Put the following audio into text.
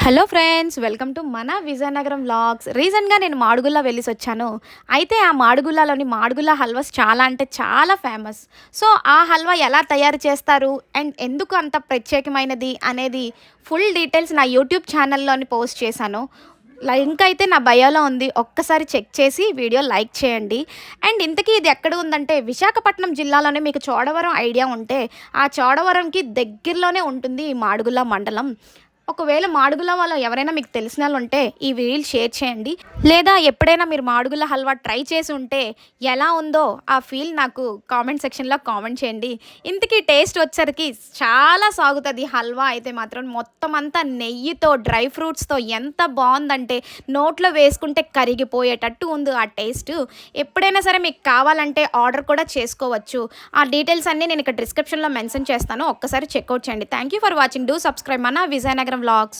Hello friends, welcome to మన Vizianagaram vlogs. రీసెంట్గా నేను మాడుగుల వెళ్ళేసొచ్చాను. అయితే ఆ మాడుగులలోని మాడుగుల హల్వాస్ చాలా అంటే చాలా ఫేమస్. సో ఆ హల్వా ఎలా తయారు చేస్తారు అండ్ ఎందుకు అంత ప్రత్యేకమైనది అనేది ఫుల్ డీటెయిల్స్ నా యూట్యూబ్ ఛానల్లోని పోస్ట్ చేశాను. లింక్ అయితే నా బయోలో ఉంది, ఒక్కసారి చెక్ చేసి వీడియో లైక్ చేయండి. అండ్ ఇంతకీ ఇది ఎక్కడ ఉందంటే విశాఖపట్నం జిల్లాలోనే. మీకు చోడవరం ఐడియా ఉంటే ఆ చోడవరంకి దగ్గరలోనే ఉంటుంది ఈ మాడుగుల మండలం. ఒకవేళ మాడుగుల వాళ్ళు ఎవరైనా మీకు తెలిసిన వాళ్ళు ఉంటే ఈ రీల్ షేర్ చేయండి. లేదా ఎప్పుడైనా మీరు మాడుగుల హల్వా ట్రై చేసి ఉంటే ఎలా ఉందో ఆ ఫీల్ నాకు కామెంట్ సెక్షన్లో కామెంట్ చేయండి. ఇంతకీ టేస్ట్ వచ్చరికి చాలా సాగుతుంది హల్వా అయితే మాత్రం. మొత్తం అంతా నెయ్యితో డ్రై ఫ్రూట్స్తో ఎంత బాగుందంటే నోట్లో వేసుకుంటే కరిగిపోయేటట్టు ఉంది ఆ టేస్ట్. ఎప్పుడైనా సరే మీకు కావాలంటే ఆర్డర్ కూడా చేసుకోవచ్చు. ఆ డీటెయిల్స్ అన్నీ నేను ఇక్కడ డిస్క్రిప్షన్లో మెన్షన్ చేస్తాను, ఒక్కసారి చెక్అవుట్ చేయండి. Thank you for watching. Do subscribe మన విజయనగరం వ్లాగ్స్.